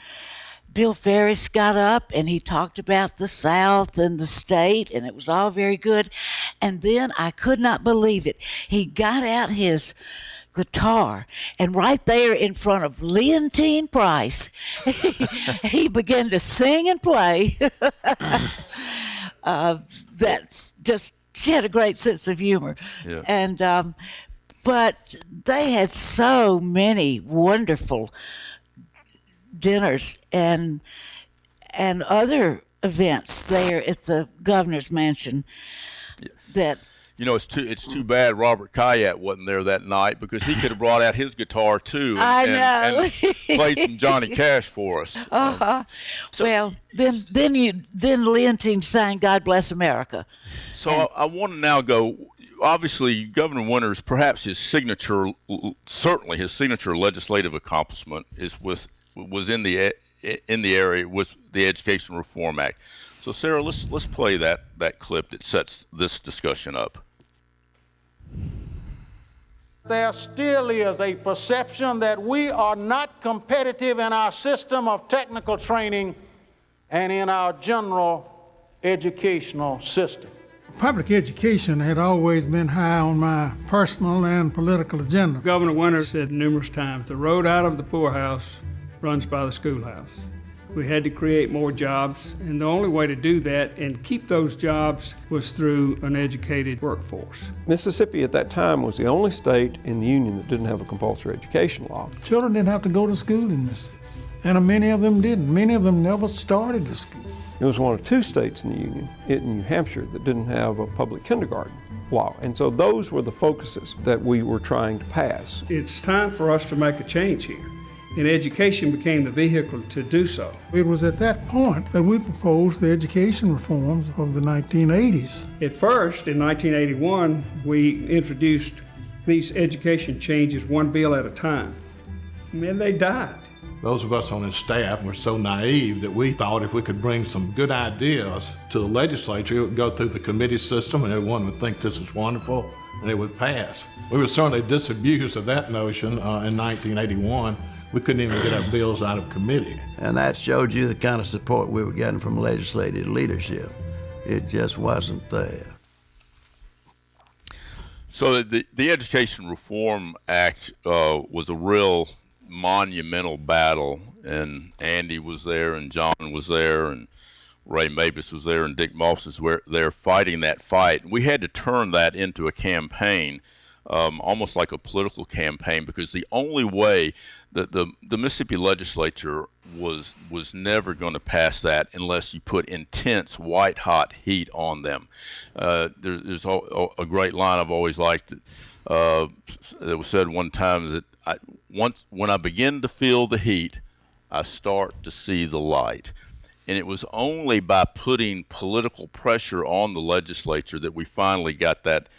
Bill Ferris got up and he talked about the South and the state, and it was all very good. And then I could not believe it. He got out his guitar, and right there in front of Leontine Price, he began to sing and play. That's just, she had a great sense of humor. Yeah. And but they had so many wonderful dinners and other events there at the governor's mansion that it's too bad Robert Kayat wasn't there that night, because he could have brought out his guitar too and played some Johnny Cash for us. Well, then Leontine sang "God Bless America." So I want to now go. Obviously, Governor Winters, perhaps certainly his signature legislative accomplishment was in the area with the Education Reform Act. So, Sarah, let's play that clip that sets this discussion up. There still is a perception that we are not competitive in our system of technical training and in our general educational system. Public education had always been high on my personal and political agenda. Governor Winter said numerous times, the road out of the poorhouse runs by the schoolhouse. We had to create more jobs, and the only way to do that and keep those jobs was through an educated workforce. Mississippi at that time was the only state in the Union that didn't have a compulsory education law. Children didn't have to go to school in Mississippi, and many of them didn't. Many of them never started the school. It was one of two states in the Union, in New Hampshire, that didn't have a public kindergarten law. And so those were the focuses that we were trying to pass. It's time for us to make a change here, and education became the vehicle to do so. It was at that point that we proposed the education reforms of the 1980s. At first, in 1981, we introduced these education changes one bill at a time, and then they died. Those of us on his staff were so naive that we thought if we could bring some good ideas to the legislature, it would go through the committee system and everyone would think this is wonderful and it would pass. We were certainly disabused of that notion in 1981. We couldn't even get our bills out of committee. And that showed you the kind of support we were getting from legislative leadership. It just wasn't there. So the Education Reform Act was a real monumental battle, and Andy was there, and John was there, and Ray Mavis was there, and Dick Moss was there fighting that fight. We had to turn that into a campaign, almost like a political campaign, because the only way that the Mississippi legislature was never going to pass that unless you put intense white-hot heat on them. There's a great line I've always liked that was said one time, that when I begin to feel the heat, I start to see the light. And it was only by putting political pressure on the legislature that we finally got that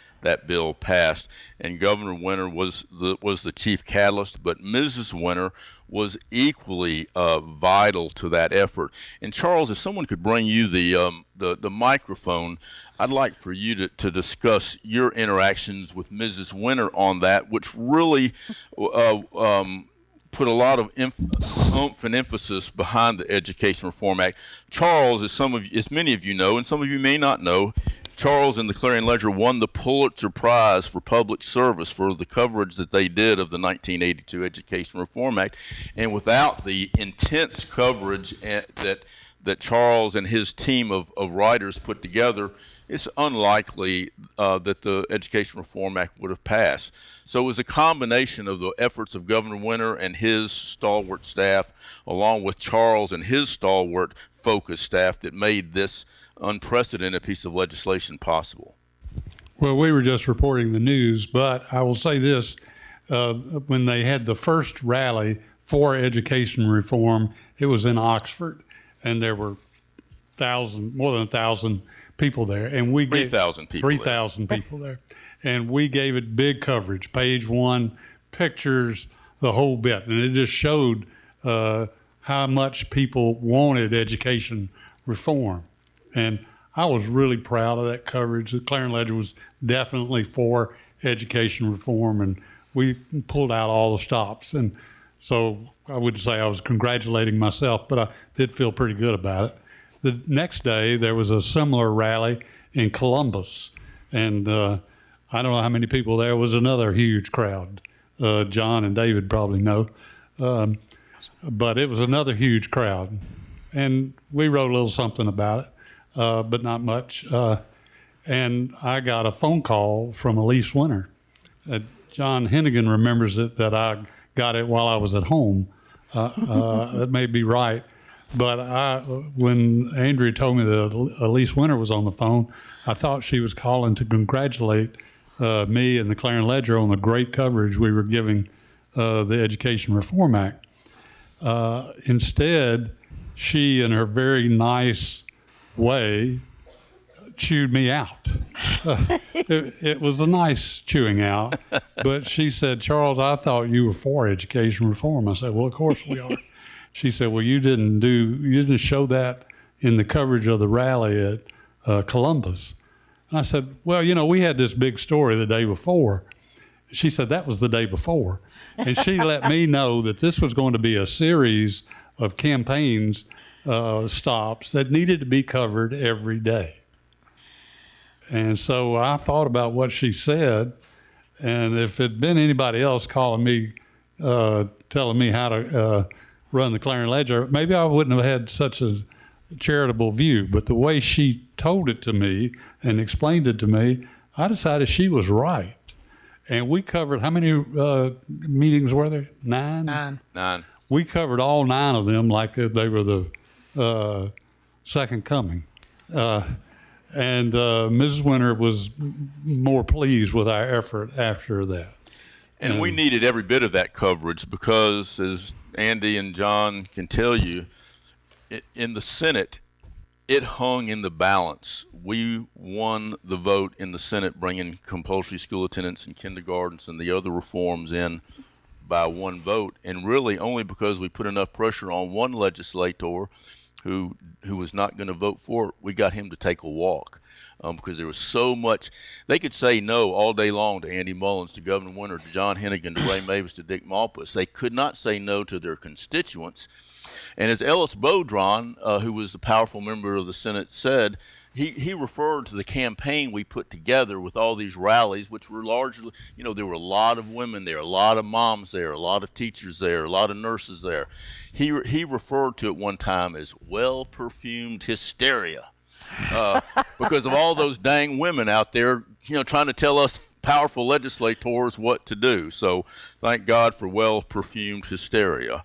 bill passed. And Governor Winter was the chief catalyst, but Mrs. Winter was equally vital to that effort. And Charles, if someone could bring you the microphone, I'd like for you to discuss your interactions with Mrs. Winter on that, which really put a lot of oomph and emphasis behind the Education Reform Act. Charles, as many of you know, and some of you may not know, Charles and the Clarion Ledger won the Pulitzer Prize for public service for the coverage that they did of the 1982 Education Reform Act. And without the intense coverage that Charles and his team of writers put together, it's unlikely that the Education Reform Act would have passed. So it was a combination of the efforts of Governor Winter and his stalwart staff, along with Charles and his stalwart focused staff, that made this unprecedented piece of legislation possible. Well, we were just reporting the news, but I will say this. When they had the first rally for education reform, it was in Oxford, and there were more than 1,000 people there. And we 3,000 people 3,000 people there. And we gave it big coverage, page one, pictures, the whole bit. And it just showed how much people wanted education reform. And I was really proud of that coverage. The Clarion Ledger was definitely for education reform, and we pulled out all the stops. And so I wouldn't say I was congratulating myself, but I did feel pretty good about it. The next day, there was a similar rally in Columbus, and I don't know how many people there. It was another huge crowd. John and David probably know. But it was another huge crowd. And we wrote a little something about it. But not much. And I got a phone call from Elise Winter. John Hennigan remembers it, that I got it while I was at home. That may be right. But when Andrea told me that Elise Winter was on the phone, I thought she was calling to congratulate me and the Clarion Ledger on the great coverage we were giving the Education Reform Act. Instead, she, in her very nice way, chewed me out. It was a nice chewing out, but she said, "Charles, I thought you were for education reform." I said, "Well, of course we are." She said, "Well, you didn't show that in the coverage of the rally at Columbus." And I said, "Well, we had this big story the day before." She said, "That was the day before." And she let me know that this was going to be a series of campaigns stops that needed to be covered every day. And so I thought about what she said, and if it had been anybody else calling me, telling me how to run the Clarion Ledger, maybe I wouldn't have had such a charitable view. But the way she told it to me and explained it to me, I decided she was right. And we covered, how many meetings were there? 9? 9. We covered all 9 of them like they were the second coming. And Mrs. Winter was more pleased with our effort after that. And we needed every bit of that coverage because, as Andy and John can tell you, in the Senate, it hung in the balance. We won the vote in the Senate, bringing compulsory school attendance in kindergartens and the other reforms in by one vote, and really only because we put enough pressure on one legislator who was not going to vote for it. We got him to take a walk because there was so much. They could say no all day long to Andy Mullins, to Governor Winter, to John Hennigan, to Ray Mavis, to Dick Malpas. They could not say no to their constituents. And as Ellis Beaudron, who was a powerful member of the Senate, said, he referred to the campaign we put together with all these rallies, which were largely, there were a lot of women there, a lot of moms there, a lot of teachers there, a lot of nurses there. He referred to it one time as well-perfumed hysteria because of all those dang women out there, trying to tell us powerful legislators what to do. So thank God for well-perfumed hysteria.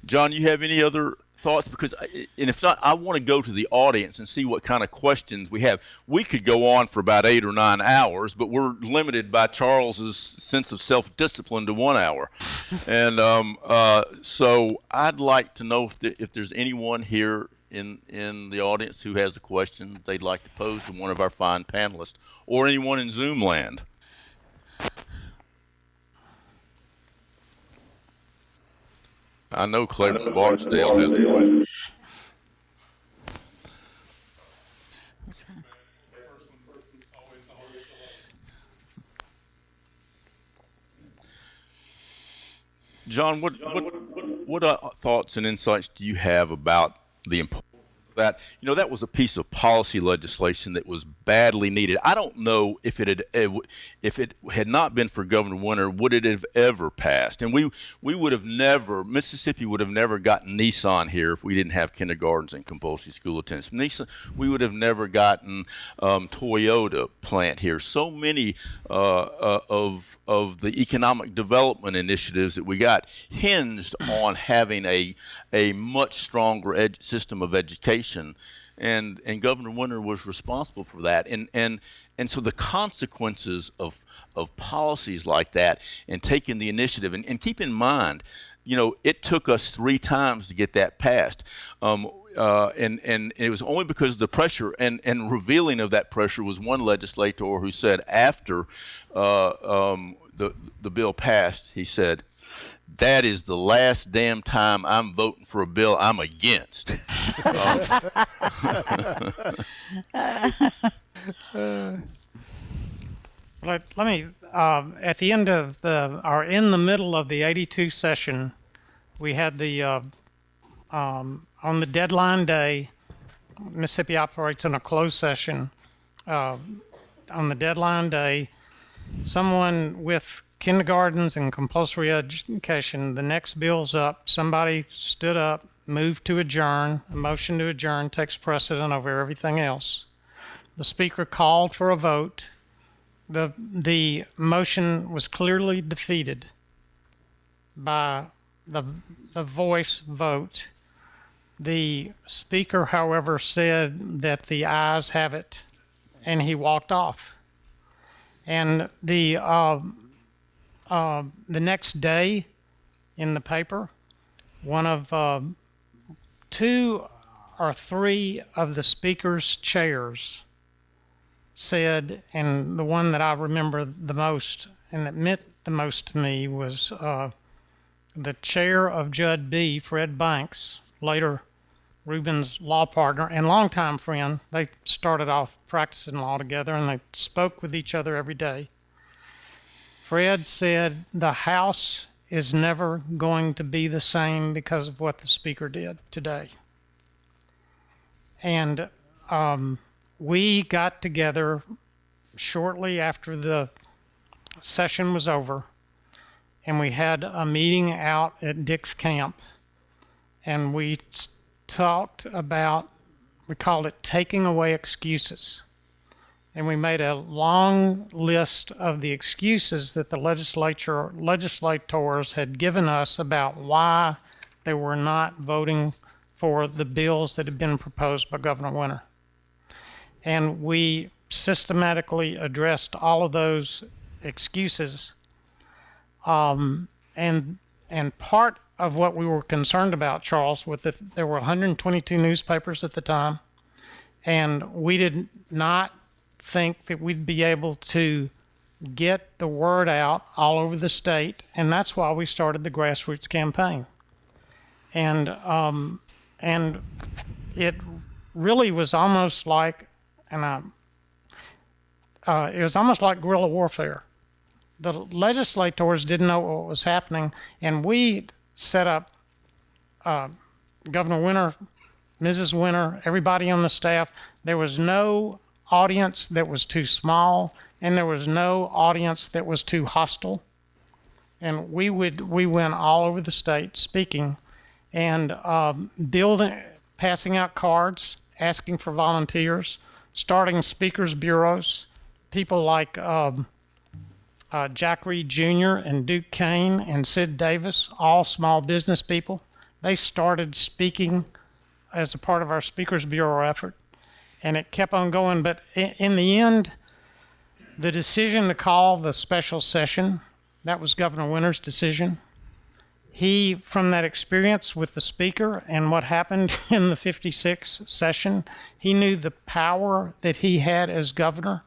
John, you have any other thoughts? Because, and if not, I want to go to the audience and see what kind of questions we have. We could go on for about 8 or 9 hours, but we're limited by Charles's sense of self-discipline to 1 hour. And so I'd like to know if there's anyone here in the audience who has a question that they'd like to pose to one of our fine panelists, or anyone in Zoom land. I know Clay Barksdale has a question. John, what thoughts and insights do you have about the importance that, that was a piece of policy legislation that was badly needed. I don't know if it had not been for Governor Winter, would it have ever passed? And we would have never, Mississippi would have never gotten Nissan here if we didn't have kindergartens and compulsory school attendance. We would have never gotten Toyota plant here. So many of the economic development initiatives that we got hinged on having a much stronger system of education, and Governor Winter was responsible for that. And so the consequences of policies like that and taking the initiative, and keep in mind, it took us 3 times to get that passed. And it was only because of the pressure and revealing of that pressure was one legislator who said after the bill passed, he said, "That is the last damn time I'm voting for a bill I'm against." Let me, at the end of in the middle of the 82 session, we had on the deadline day, Mississippi operates in a closed session. On the deadline day, someone with kindergartens and compulsory education, the next bill's up, somebody stood up, moved to adjourn, a motion to adjourn takes precedent over everything else. The speaker called for a vote. The motion was clearly defeated by the voice vote. The speaker, however, said that the ayes have it, and he walked off. And the next day in the paper, one of 2 or 3 of the speaker's chairs said, and the one that I remember the most and that meant the most to me was the chair of Judd B., Fred Banks, later Reuben's law partner and longtime friend. They started off practicing law together, and they spoke with each other every day. Fred said, "The House is never going to be the same because of what the speaker did today." And we got together shortly after the session was over, and we had a meeting out at Dick's camp, and we talked about, we called it taking away excuses. And we made a long list of the excuses that the legislators had given us about why they were not voting for the bills that had been proposed by Governor Winter. And we systematically addressed all of those excuses. And part of what we were concerned about, Charles, with there were 122 newspapers at the time, and we did not think that we'd be able to get the word out all over the state, and that's why we started the Grassroots Campaign. And it really was almost like, it was almost like guerrilla warfare. The legislators didn't know what was happening, and we set up Governor Winter, Mrs. Winter, everybody on the staff. There was no audience that was too small, and there was no audience that was too hostile. And we went all over the state speaking and passing out cards, asking for volunteers, starting speakers bureaus. People like Jack Reed Jr. and Duke Kane and Sid Davis, all small business people. They started speaking as a part of our Speakers Bureau effort, and it kept on going. But in the end, the decision to call the special session, that was Governor Winter's decision. He, from that experience with the speaker and what happened in the 56 session, he knew the power that he had as governor.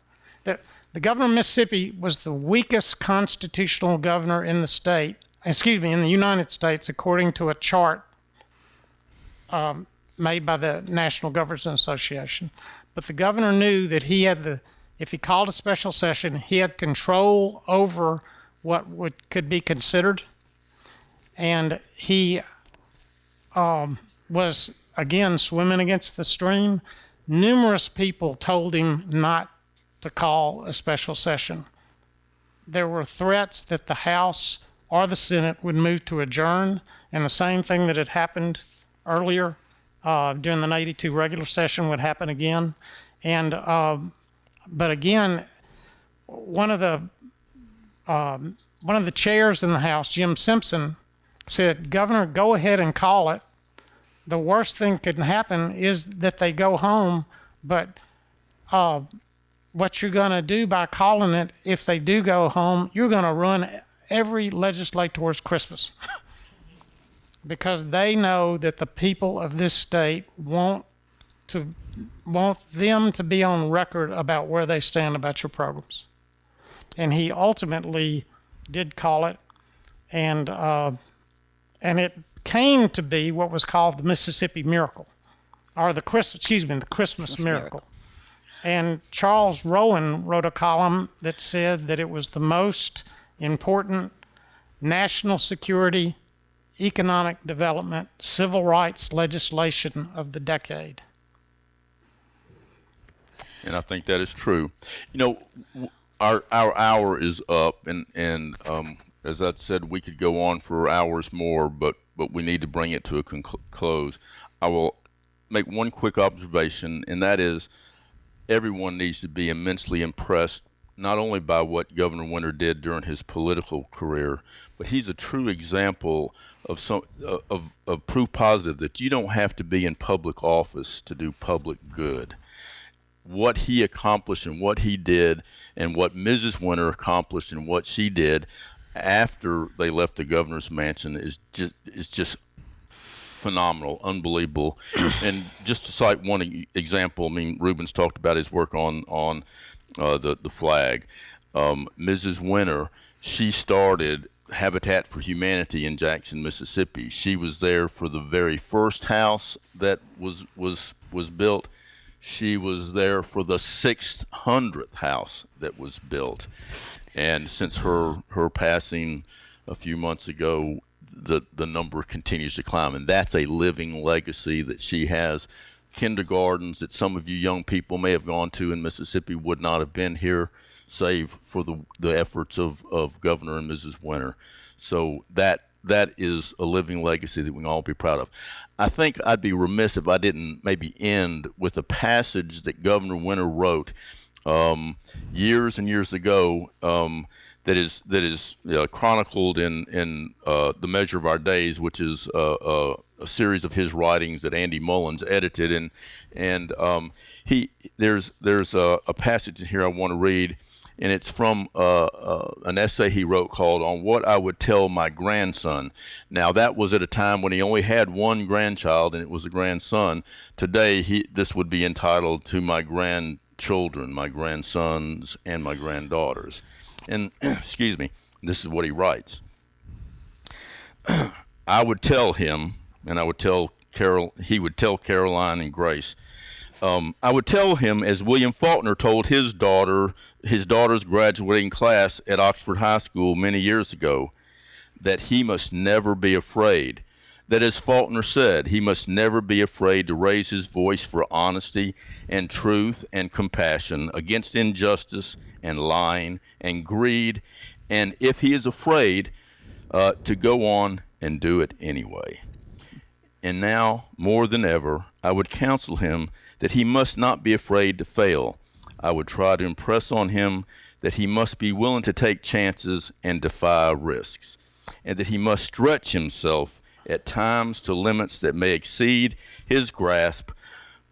The governor of Mississippi was the weakest constitutional governor in the United States, according to a chart made by the National Governors Association. But the governor knew that if he called a special session, he had control over what could be considered. And he was again, swimming against the stream. Numerous people told him not to call a special session. There were threats that the House or the Senate would move to adjourn, and the same thing that had happened earlier during the 82 regular session would happen again. And but again, one of the chairs in the House, Jim Simpson, said, "Governor, go ahead and call it. The worst thing that can happen is that they go home, but what you're going to do by calling it, if they do go home, you're going to ruin every legislator's Christmas." Because they know that the people of this state want them to be on record about where they stand about your programs. And he ultimately did call it, and it came to be what was called the Mississippi Miracle, or the Christmas Miracle. And Charles Rowan wrote a column that said that it was the most important national security, economic development, civil rights legislation of the decade. And I think that is true. You know, our hour is up, and as I said, we could go on for hours more, but we need to bring it to a close. I will make one quick observation, and that is everyone needs to be immensely impressed not only by what Governor Winter did during his political career, but he's a true example of proof positive that you don't have to be in public office to do public good. What he accomplished and what he did, and what Mrs. Winter accomplished and what she did after they left the governor's mansion is just phenomenal, unbelievable. And just to cite one example, I mean, Reuben's talked about his work on the flag. Mrs. Winter, she started Habitat for Humanity in Jackson, Mississippi. She was there for the very first house that was built. She was there for the 600th house that was built. And since her passing a few months ago, the number continues to climb. And that's a living legacy that she has. Kindergartens that some of you young people may have gone to in Mississippi would not have been here, save for the efforts of Governor and Mrs. Winter. So that is a living legacy that we can all be proud of. I think I'd be remiss if I didn't maybe end with a passage that Governor Winter wrote years and years ago that is chronicled in The Measure of Our Days, which is a series of his writings that Andy Mullins edited, and there's a passage in here I want to read, and it's from an essay he wrote called "On What I Would Tell My Grandson." Now, that was at a time when he only had one grandchild, and it was a grandson. Today, this would be entitled "To My Grandchildren, My Grandsons, and My Granddaughters." And, excuse me, this is what he writes. I would tell him, and I would tell he would tell Caroline and Grace, I would tell him, as William Faulkner told his daughter's graduating class at Oxford High School many years ago, that he must never be afraid. That, as Faulkner said, he must never be afraid to raise his voice for honesty and truth and compassion against injustice and lying and greed, and if he is afraid, to go on and do it anyway. And now, more than ever, I would counsel him that he must not be afraid to fail. I would try to impress on him that he must be willing to take chances and defy risks, and that he must stretch himself at times to limits that may exceed his grasp,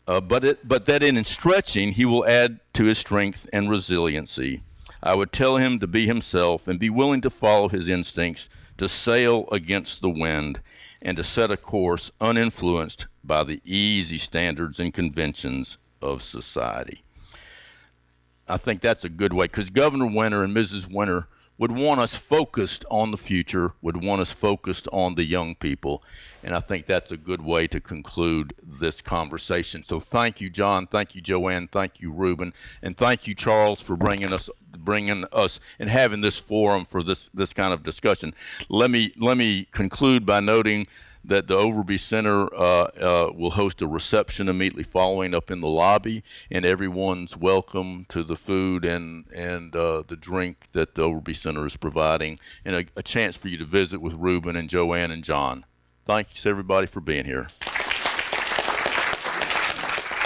but that in stretching he will add to his strength and resiliency. I would tell him to be himself and be willing to follow his instincts, to sail against the wind, and to set a course uninfluenced by the easy standards and conventions of society. I think that's a good way, because Governor Winter and Mrs. Winter would want us focused on the future, would want us focused on the young people, and I think that's a good way to conclude this conversation. So thank you, John, thank you, JoAnne, thank you, Reuben, and thank you, Charles, for bringing us bringing us and having this forum for this kind of discussion. Let me conclude by noting that the Overby Center will host a reception immediately following up in the lobby, and everyone's welcome to the food and the drink that the Overby Center is providing, and a chance for you to visit with Reuben and JoAnne and John. Thanks everybody for being here.